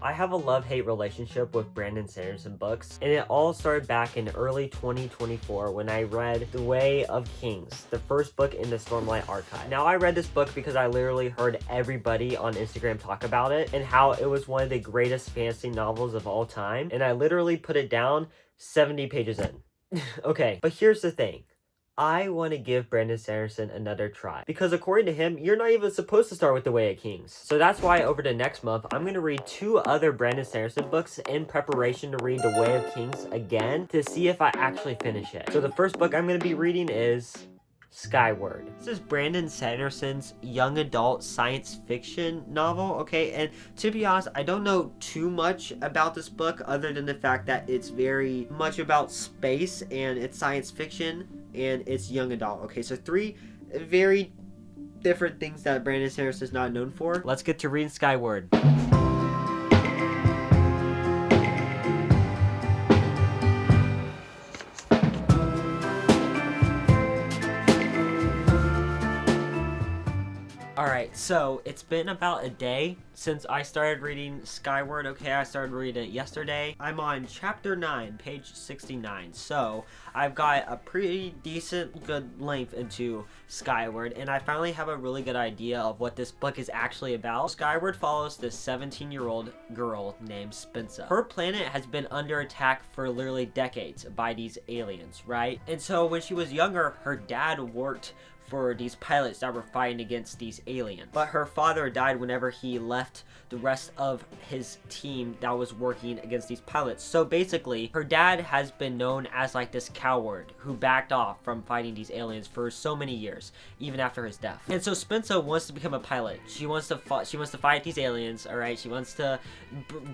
I have a love-hate relationship with Brandon Sanderson books, and it all started back in early 2024 when I read The Way of Kings, the first book in the Stormlight archive. Now, I read this book because I literally heard everybody on Instagram talk about it and how it was one of the greatest fantasy novels of all time, and I literally put it down 70 pages in. Okay, but here's the thing. I want to give Brandon Sanderson another try, because according to him, you're not even supposed to start with The Way of Kings. So that's why over the next month, I'm going to read 2 other Brandon Sanderson books in preparation to read The Way of Kings again to see if I actually finish it. So the first book I'm going to be reading is Skyward. This is Brandon Sanderson's young adult science fiction novel, okay? And to be honest, I don't know too much about this book other than the fact that it's very much about space and it's science fiction and it's young adult, okay? So 3 very different things that Brandon Sanderson is not known for. Let's get to reading Skyward. Alright, so it's been about a day since I started reading Skyward, okay? I started reading it yesterday. I'm on chapter 9, page 69, so I've got a pretty decent good length into Skyward, and I finally have a really good idea of what this book is actually about. Skyward follows this 17-year-old girl named Spencer. Her planet has been under attack for literally decades by these aliens, right? And so when she was younger, her dad worked for these pilots that were fighting against these aliens. But her father died whenever he left the rest of his team that was working against these pilots. So basically, her dad has been known as like this coward who backed off from fighting these aliens for so many years, even after his death. And so Spencer wants to become a pilot. She wants to fight these aliens, all right? She wants to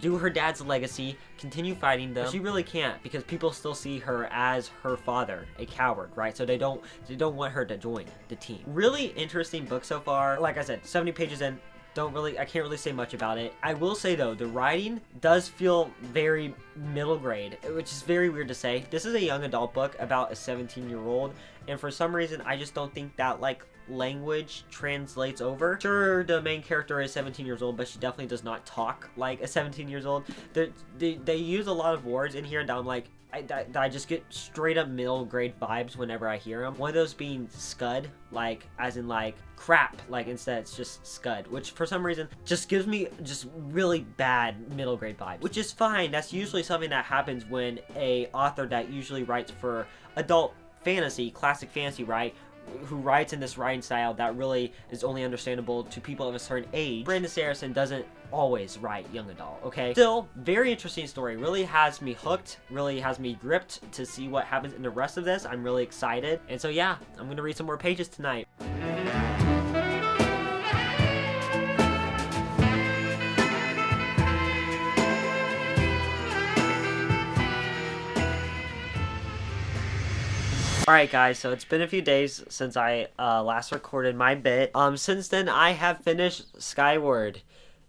do her dad's legacy, continue fighting them. But she really can't, because people still see her as her father, a coward, right? So they don't want her to join the team. Really interesting book so far. Like I said, 70 pages in. I can't really say much about it. I will say though, the writing does feel very middle grade, which is very weird to say. This is a young adult book about a 17-year-old, and for some reason, I just don't think that like language translates over. Sure, the main character is 17 years old, but she definitely does not talk like a 17 years old. They use a lot of words in here that I'm like, I just get straight up middle grade vibes whenever I hear them. One of those being scud, like as in like crap, like instead it's just scud, which for some reason just gives me just really bad middle grade vibes, which is fine. That's usually something that happens when a author that usually writes for adult fantasy, classic fantasy, right, who writes in this writing style that really is only understandable to people of a certain age. Brandon Sanderson doesn't always write young adult, okay? Still, very interesting story. Really has me hooked, really has me gripped to see what happens in the rest of this. I'm really excited. And so yeah, I'm gonna read some more pages tonight. Alright guys, so it's been a few days since I last recorded my bit. Since then I have finished Skyward.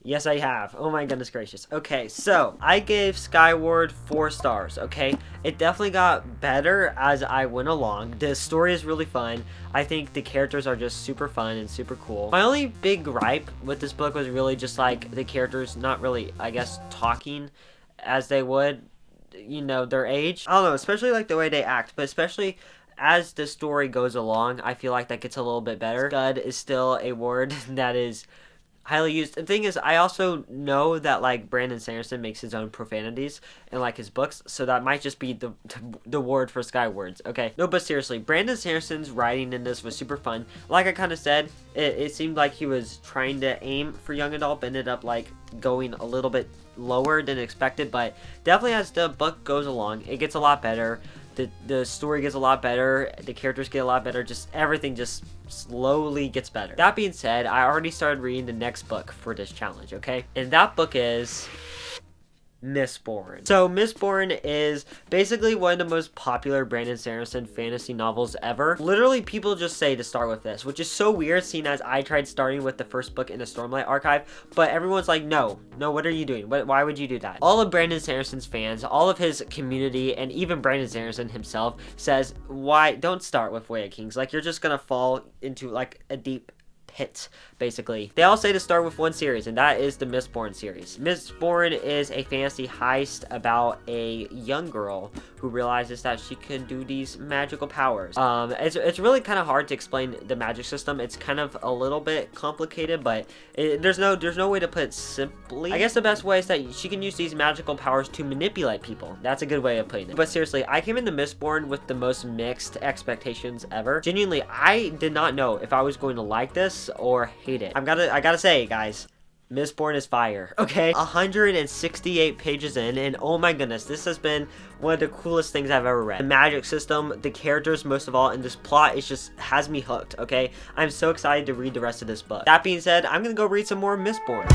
Yes, I have. Oh my goodness gracious. Okay, so I gave Skyward 4 stars, okay? It definitely got better as I went along. The story is really fun. I think the characters are just super fun and super cool. My only big gripe with this book was really just like the characters not really, I guess, talking as they would, you know, their age. I don't know, especially like the way they act, but especially as the story goes along, I feel like that gets a little bit better. Scud is still a word that is highly used. The thing is, I also know that like Brandon Sanderson makes his own profanities in like his books, so that might just be the word for Skywards. Okay, no, but seriously, Brandon Sanderson's writing in this was super fun. Like I kind of said, it seemed like he was trying to aim for young adult, but ended up like going a little bit lower than expected. But definitely as the book goes along, it gets a lot better. The story gets a lot better, the characters get a lot better, just everything just slowly gets better. That being said, I already started reading the next book for this challenge, okay? And that book is Mistborn. So Mistborn is basically one of the most popular Brandon Sanderson fantasy novels ever. Literally, people just say to start with this, which is so weird seeing as I tried starting with the first book in the Stormlight archive, but everyone's like, no, what are you doing? Why would you do that? All of Brandon Sanderson's fans, all of his community, and even Brandon Sanderson himself says, why don't start with Way of Kings? Like, you're just gonna fall into like a deep pit, basically. They all say to start with one series, and that is the Mistborn series. Mistborn is a fantasy heist about a young girl who realizes that she can do these magical powers. It's really kind of hard to explain the magic system. It's kind of a little bit complicated, but there's no way to put it simply. I guess the best way is that she can use these magical powers to manipulate people. That's a good way of putting it. But seriously, I came into Mistborn with the most mixed expectations ever. Genuinely, I did not know if I was going to like this or hate it. I gotta say, guys, Mistborn is fire, okay? 168 pages in, and oh my goodness, this has been one of the coolest things I've ever read. The magic system, the characters, most of all, and this plot, it just has me hooked, okay? I'm so excited to read the rest of this book. That being said, I'm gonna go read some more Mistborn.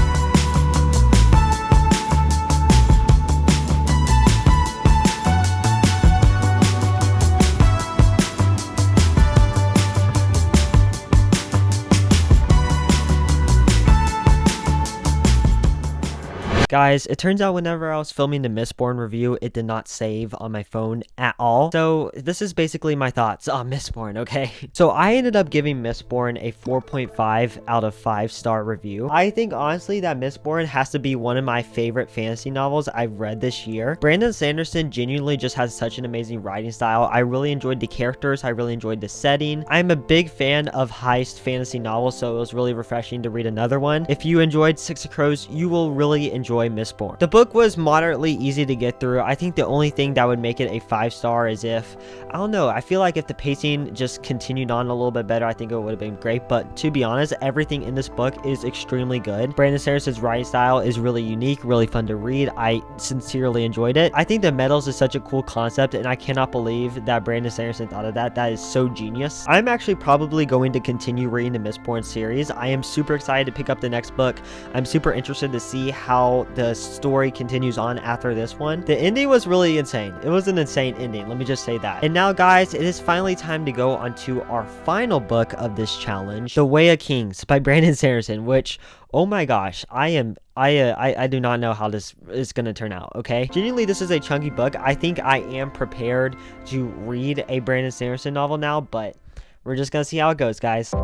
Guys, it turns out whenever I was filming the Mistborn review, it did not save on my phone at all. So this is basically my thoughts on Mistborn, okay? So I ended up giving Mistborn a 4.5 out of 5-star review. I think honestly that Mistborn has to be one of my favorite fantasy novels I've read this year. Brandon Sanderson genuinely just has such an amazing writing style. I really enjoyed the characters. I really enjoyed the setting. I'm a big fan of heist fantasy novels, so it was really refreshing to read another one. If you enjoyed Six of Crows, you will really enjoy Mistborn. The book was moderately easy to get through. I think the only thing that would make it a 5-star is if, I don't know, I feel like if the pacing just continued on a little bit better, I think it would have been great. But to be honest, everything in this book is extremely good. Brandon Sanderson's writing style is really unique, really fun to read. I sincerely enjoyed it. I think the medals is such a cool concept, and I cannot believe that Brandon Sanderson thought of that. That is so genius. I'm actually probably going to continue reading the Mistborn series. I am super excited to pick up the next book. I'm super interested to see how the story continues on after this one. The ending was really insane. It was an insane ending, let me just say that. And now guys, it is finally time to go on to our final book of this challenge, The Way of Kings by Brandon Sanderson, which, oh my gosh, I do not know how this is gonna turn out, okay? Genuinely, this is a chunky book. I think I am prepared to read a Brandon Sanderson novel now, but we're just gonna see how it goes, guys.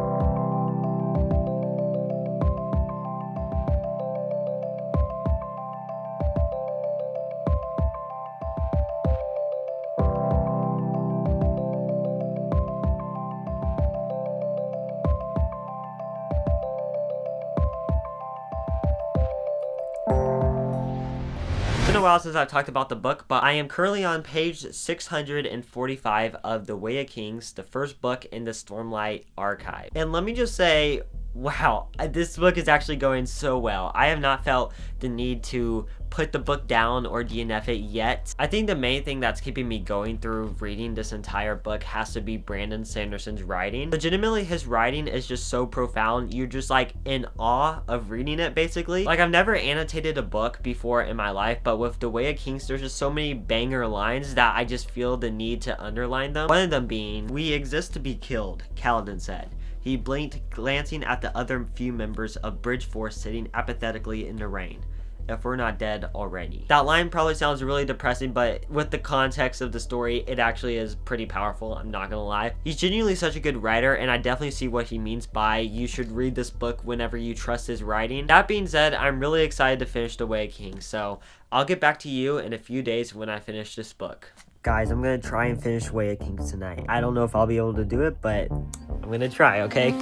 It's been a while since I've talked about the book, but I am currently on page 645 of The Way of Kings, the first book in the Stormlight archive. And let me just say, wow, this book is actually going so well. I have not felt the need to put the book down or DNF it yet. I think the main thing that's keeping me going through reading this entire book has to be Brandon Sanderson's writing. Legitimately, his writing is just so profound. You're just like in awe of reading it, basically. Like, I've never annotated a book before in my life, but with The Way of Kings, there's just so many banger lines that I just feel the need to underline them. One of them being, "We exist to be killed," Kaladin said. He blinked, glancing at the other few members of Bridge Force sitting apathetically in the rain. "If we're not dead already." That line probably sounds really depressing, but with the context of the story, it actually is pretty powerful, I'm not gonna lie. He's genuinely such a good writer, and I definitely see what he means by you should read this book whenever you trust his writing. That being said, I'm really excited to finish The Way of Kings, so I'll get back to you in a few days when I finish this book. Guys, I'm gonna try and finish Way of Kings tonight. I don't know if I'll be able to do it, but I'm gonna try, okay?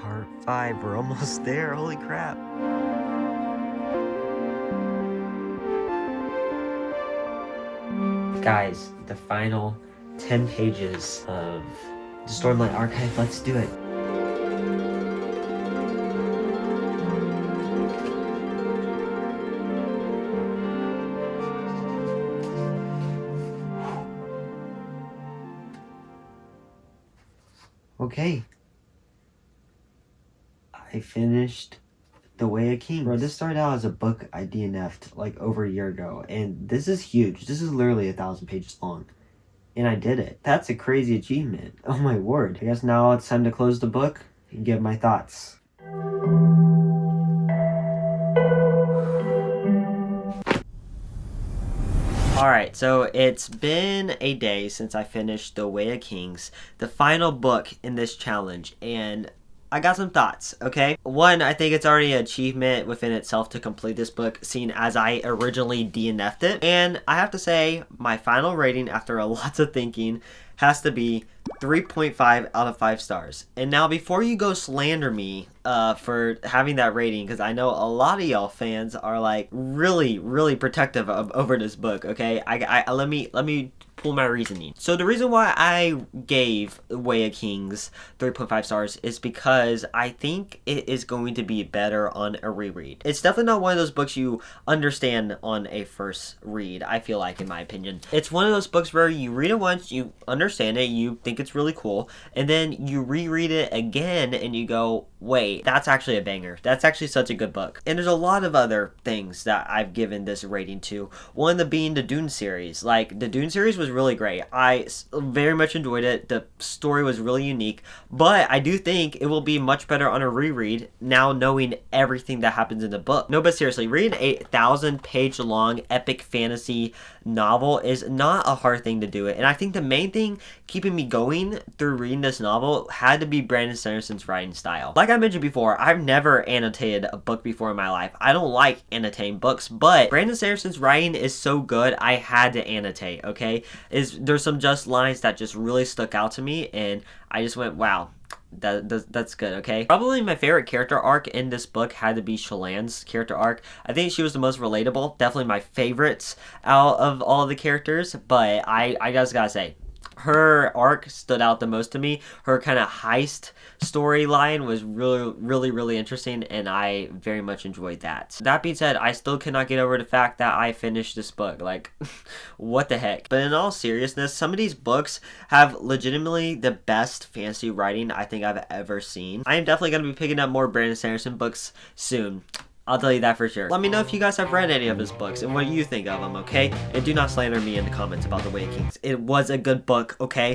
Part 5, we're almost there, holy crap. Guys, the final 10 pages of the Stormlight archive, let's do it. Okay, I finished The Way of Kings. Bro, this started out as a book I DNF'd like over a year ago, and this is huge. This is literally 1,000 pages long, and I did it. That's a crazy achievement. Oh my word. I guess now it's time to close the book and give my thoughts. Alright, so it's been a day since I finished The Way of Kings, the final book in this challenge, and I got some thoughts, okay? One, I think it's already an achievement within itself to complete this book, seeing as I originally DNF'd it. And I have to say, my final rating after lots of thinking has to be 3.5 out of 5 stars. And now before you go slander me for having that rating, because I know a lot of y'all fans are like really protective over this book, okay? Let me pull my reasoning. So the reason why I gave Way of Kings 3.5 stars is because I think it is going to be better on a reread. It's definitely not one of those books you understand on a first read, I feel like, in my opinion. It's one of those books where you read it once, you understand it, you think it's really cool, and then you reread it again and you go, wait, that's actually a banger. That's actually such a good book. And there's a lot of other things that I've given this rating to. One of them being the Dune series. Like, the Dune series was really great. I very much enjoyed it. The story was really unique, but I do think it will be much better on a reread now knowing everything that happens in the book. No, but seriously, reading a 1,000-page long epic fantasy novel is not a hard thing to do it. And I think the main thing keeping me going through reading this novel had to be Brandon Sanderson's writing style. Like I mentioned before, I've never annotated a book before in my life. I don't like annotating books, but Brandon Sanderson's writing is so good, I had to annotate, okay? There's some just lines that just really stuck out to me, and I just went, wow. That's good, okay? Probably my favorite character arc in this book had to be Shallan's character arc. I think she was the most relatable. Definitely my favorites out of all the characters, but I just gotta say, her arc stood out the most to me. Her kind of heist storyline was really interesting, and I very much enjoyed that. That being said, I still cannot get over the fact that I finished this book. Like, what the heck? But in all seriousness, some of these books have legitimately the best fantasy writing I think I've ever seen. I am definitely going to be picking up more Brandon Sanderson books soon. I'll tell you that for sure. Let me know if you guys have read any of his books and what you think of them, okay? And do not slander me in the comments about The Way of Kings. It was a good book, okay?